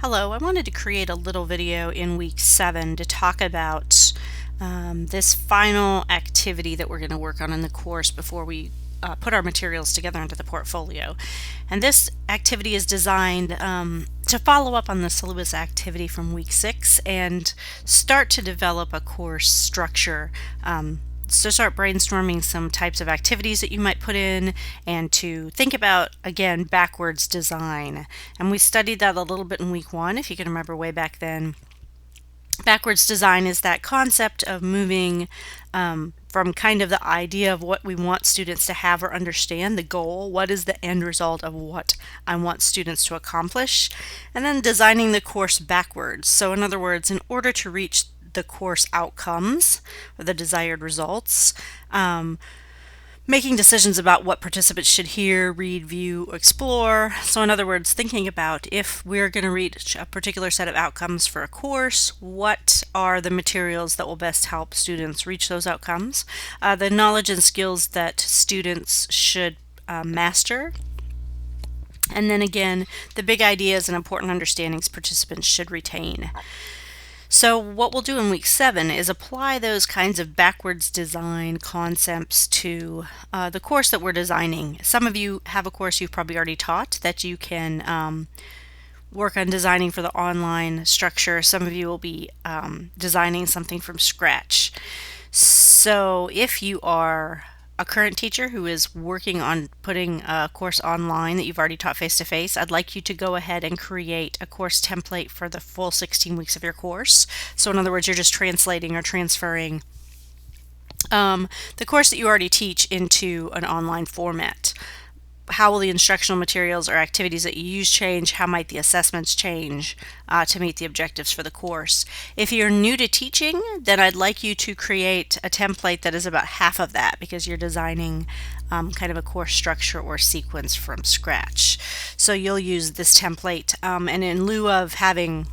Hello, I wanted to create a little video in week 7 to talk about this final activity that we're going to work on in the course before we put our materials together into the portfolio. And this activity is designed to follow up on the syllabus activity from week 6 and start to develop a course structure. So start brainstorming some types of activities that you might put in and to think about, again, backwards design. And we studied that a little bit in week 1, if you can remember way back then. Backwards design is that concept of moving from kind of the idea of what we want students to have or understand, the goal, what is the end result of what I want students to accomplish, and then designing the course backwards. So in other words, in order to reach the course outcomes or the desired results, making decisions about what participants should hear, read, view, explore. So in other words, thinking about if we're going to reach a particular set of outcomes for a course, what are the materials that will best help students reach those outcomes, the knowledge and skills that students should master, and then again, the big ideas and important understandings participants should retain. So what we'll do in week 7 is apply those kinds of backwards design concepts to the course that we're designing. Some of you have a course you've probably already taught that you can work on designing for the online structure. Some of you will be designing something from scratch. So if you are a current teacher who is working on putting a course online that you've already taught face-to-face, I'd like you to go ahead and create a course template for the full 16 weeks of your course. So in other words, you're just translating or transferring the course that you already teach into an online format. How will the instructional materials or activities that you use change? How might the assessments change to meet the objectives for the course? If you're new to teaching, then I'd like you to create a template that is about half of that because you're designing kind of a course structure or sequence from scratch. So you'll use this template, and in lieu of having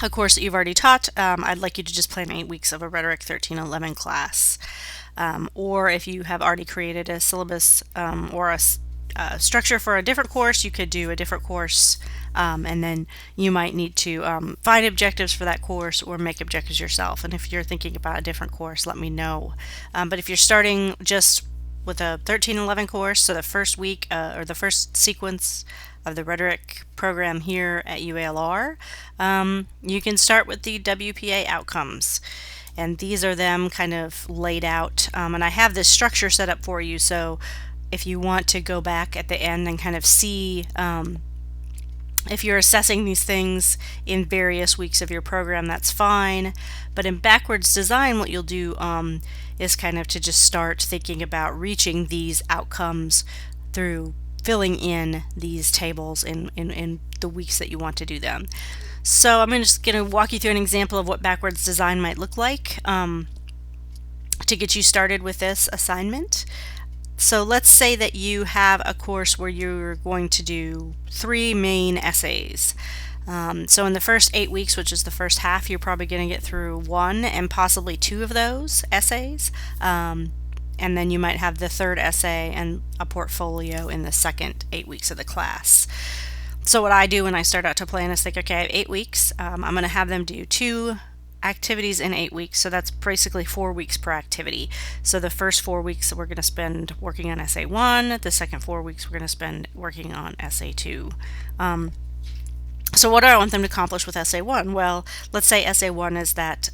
a course that you've already taught, I'd like you to just plan 8 weeks of a Rhetoric 1311 class. Or if you have already created a syllabus or a structure for a different course, you could do a different course, and then you might need to find objectives for that course or make objectives yourself. And if you're thinking about a different course, let me know. But if you're starting just with a 1311 course, so the first week or the first sequence of the Rhetoric program here at UALR, you can start with the WPA outcomes. And these are them kind of laid out. And I have this structure set up for you, so if you want to go back at the end and kind of see if you're assessing these things in various weeks of your program, that's fine. But in backwards design, what you'll do is kind of to just start thinking about reaching these outcomes through filling in these tables in the weeks that you want to do them. So I'm just going to walk you through an example of what backwards design might look like to get you started with this assignment. So let's say that you have a course where you're going to do 3 main essays. So in the first 8 weeks, which is the first half, you're probably going to get through 1 and possibly 2 of those essays. And then you might have the third essay and a portfolio in the second 8 weeks of the class. So what I do when I start out to plan is think, okay, I have 8 weeks. I'm going to have them do 2 activities in 8 weeks. So that's basically 4 weeks per activity. So the first 4 weeks we're going to spend working on essay 1. The second 4 weeks we're going to spend working on essay 2. So what do I want them to accomplish with essay 1? Well, let's say essay 1 is that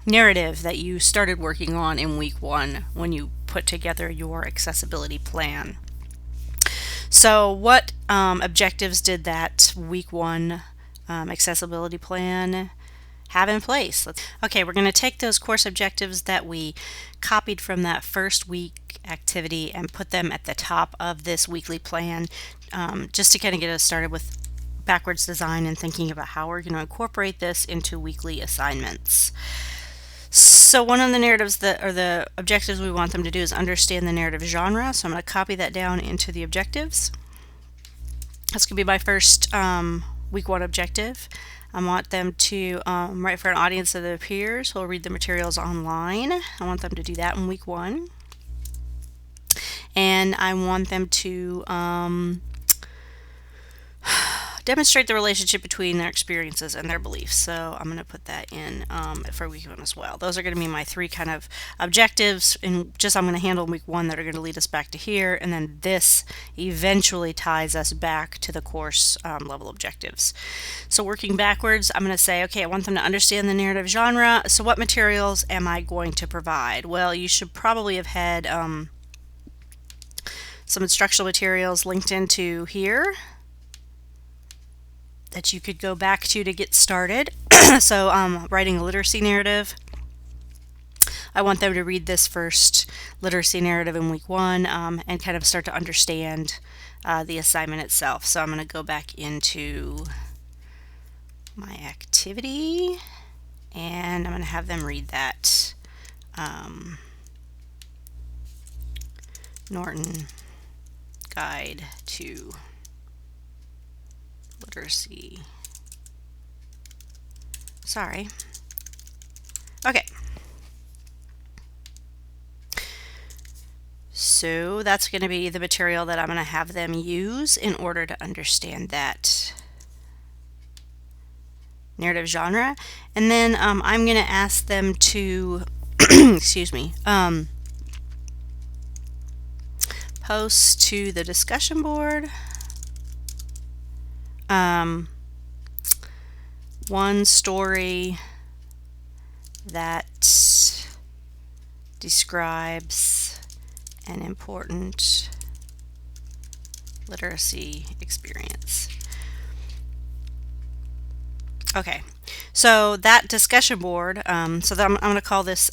narrative that you started working on in week 1 when you put together your accessibility plan. So what objectives did that week 1 accessibility plan have in place? Okay, we're going to take those course objectives that we copied from that first week activity and put them at the top of this weekly plan, just to kind of get us started with backwards design and thinking about how we're going to incorporate this into weekly assignments. So one of the narratives or the objectives we want them to do is understand the narrative genre. So I'm going to copy that down into the objectives. That's going to be my first week 1 objective. I want them to write for an audience of their peers who will read the materials online. I want them to do that in week 1. And I want them to demonstrate the relationship between their experiences and their beliefs. So I'm going to put that in for week 1 as well. Those are going to be my 3 kind of objectives, and I'm going to handle week 1 that are going to lead us back to here, and then this eventually ties us back to the course level objectives. So working backwards, I'm going to say, okay, I want them to understand the narrative genre. So what materials am I going to provide? Well, you should probably have had some instructional materials linked into here that you could go back to get started. So writing a literacy narrative. I want them to read this first literacy narrative in week 1 and kind of start to understand the assignment itself. So I'm going to go back into my activity and I'm going to have them read that. Norton Guide to Literacy. Sorry. Okay. So that's going to be the material that I'm going to have them use in order to understand that narrative genre. And then I'm going to ask them to, excuse me, post to the discussion board one story that describes an important literacy experience. Okay, so that discussion board, I'm going to call this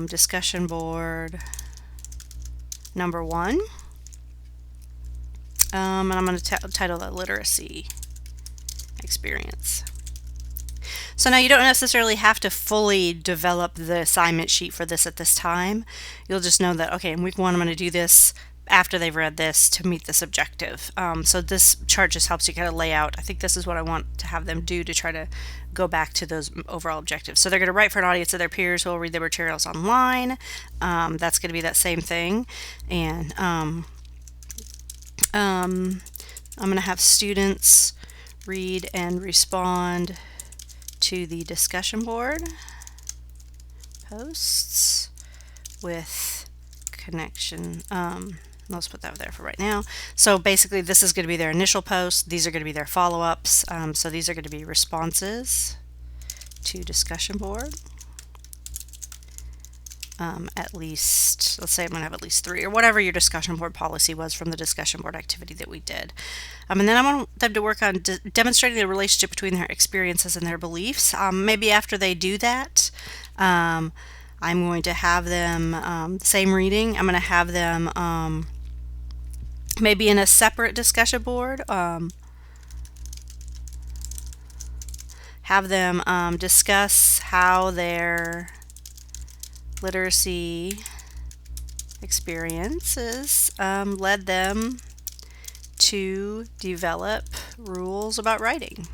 discussion board number 1. And I'm going to title that literacy experience. So now you don't necessarily have to fully develop the assignment sheet for this at this time. You'll just know that, okay, in week 1 I'm going to do this after they've read this to meet this objective. So this chart just helps you kind of lay out, I think this is what I want to have them do to try to go back to those overall objectives. So they're going to write for an audience of their peers who will read their materials online. That's going to be that same thing. And I'm going to have students read and respond to the discussion board posts with connection. Let's put that there for right now. So basically this is going to be their initial post. These are going to be their follow-ups. So these are going to be responses to discussion board. At least, let's say I'm going to have at least 3 or whatever your discussion board policy was from the discussion board activity that we did. And then I want them to work on demonstrating the relationship between their experiences and their beliefs. Maybe after they do that, I'm going to have them, same reading, I'm going to have them maybe in a separate discussion board, have them discuss how their literacy experiences led them to develop rules about writing.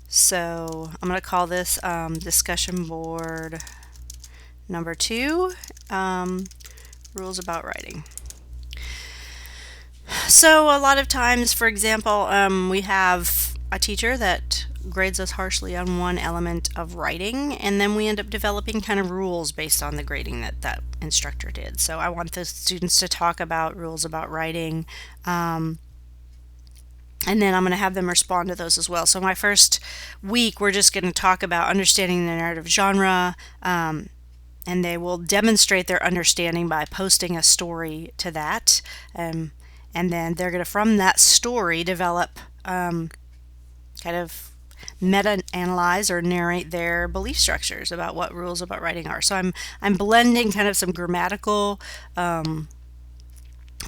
So I'm going to call this discussion board number 2, rules about writing. So a lot of times, for example, we have a teacher that grades us harshly on one element of writing, and then we end up developing kind of rules based on the grading that that instructor did. So I want the students to talk about rules about writing, and then I'm going to have them respond to those as well. So my first week we're just going to talk about understanding the narrative genre, and they will demonstrate their understanding by posting a story to that, and then they're going to, from that story, develop kind of meta-analyze or narrate their belief structures about what rules about writing are. So I'm blending kind of some grammatical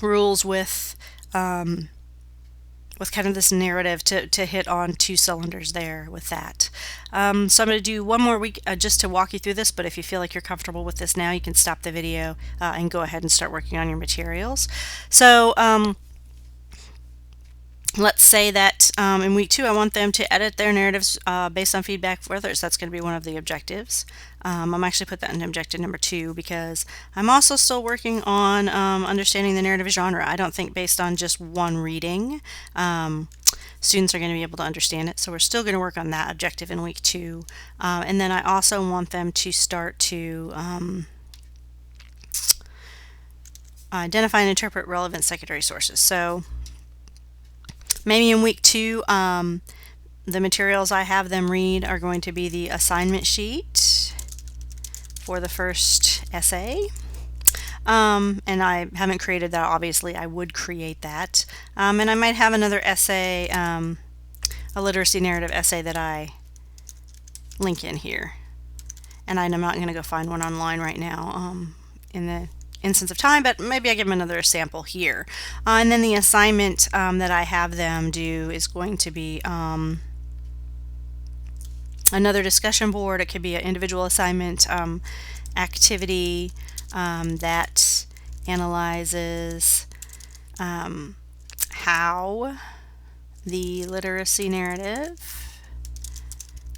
rules with kind of this narrative to hit on 2 cylinders there with that. So I'm going to do one more week just to walk you through this, but if you feel like you're comfortable with this now, you can stop the video and go ahead and start working on your materials. So let's say that in week 2, I want them to edit their narratives based on feedback for others. That's going to be one of the objectives. I'm actually put that in objective number 2 because I'm also still working on understanding the narrative genre. I don't think based on just one reading, students are going to be able to understand it. So we're still going to work on that objective in week 2. And then I also want them to start to identify and interpret relevant secondary sources. So maybe in week 2, the materials I have them read are going to be the assignment sheet for the first essay. And I haven't created that, obviously. I would create that. And I might have another essay, a literacy narrative essay that I link in here. And I'm not going to go find one online right now in the instance of time, but maybe I give them another sample here. And then the assignment that I have them do is going to be another discussion board. It could be an individual assignment activity that analyzes how the literacy narrative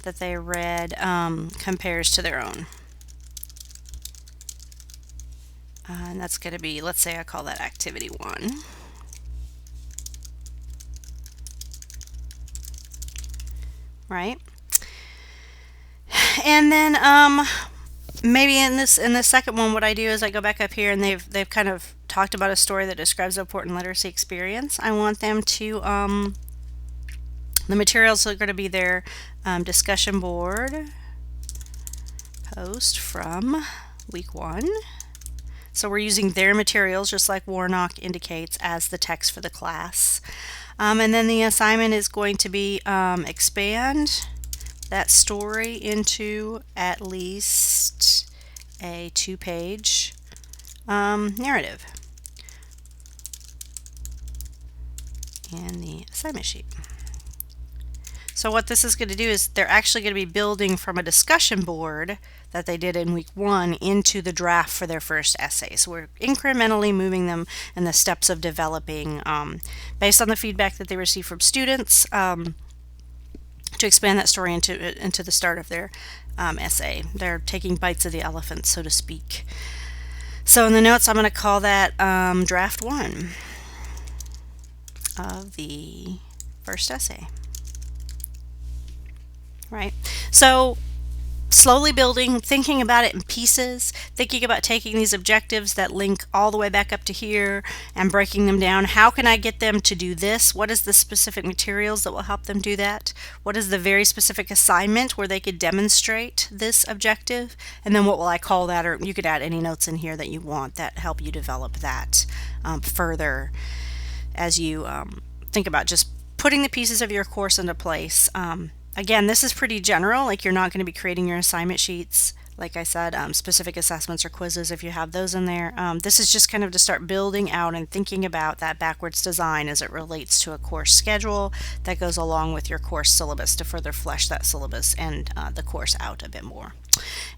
that they read compares to their own. And that's going to be, let's say I call that activity 1. Right? And then maybe in the second one, what I do is I go back up here and they've kind of talked about a story that describes the important literacy experience. I want them to the materials are going to be their discussion board post from week 1. So we're using their materials, just like Warnock indicates, as the text for the class. And then the assignment is going to be expand that story into at least a 2-page narrative in the assignment sheet. So what this is going to do is they're actually going to be building from a discussion board that they did in week 1 into the draft for their first essay. So we're incrementally moving them in the steps of developing based on the feedback that they receive from students to expand that story into the start of their essay. They're taking bites of the elephant, so to speak. So in the notes, I'm going to call that draft 1 of the first essay. Right? So slowly building, thinking about it in pieces, thinking about taking these objectives that link all the way back up to here and breaking them down. How can I get them to do this? What is the specific materials that will help them do that? What is the very specific assignment where they could demonstrate this objective? And then what will I call that? Or you could add any notes in here that you want that help you develop that further as you think about just putting the pieces of your course into place. Again, this is pretty general, like you're not going to be creating your assignment sheets, like I said, specific assessments or quizzes if you have those in there. This is just kind of to start building out and thinking about that backwards design as it relates to a course schedule that goes along with your course syllabus to further flesh that syllabus and the course out a bit more.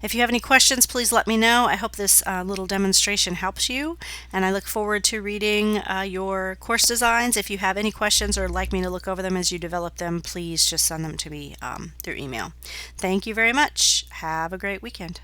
If you have any questions, please let me know. I hope this little demonstration helps you, and I look forward to reading your course designs. If you have any questions or like me to look over them as you develop them, please just send them to me through email. Thank you very much. Have a great weekend.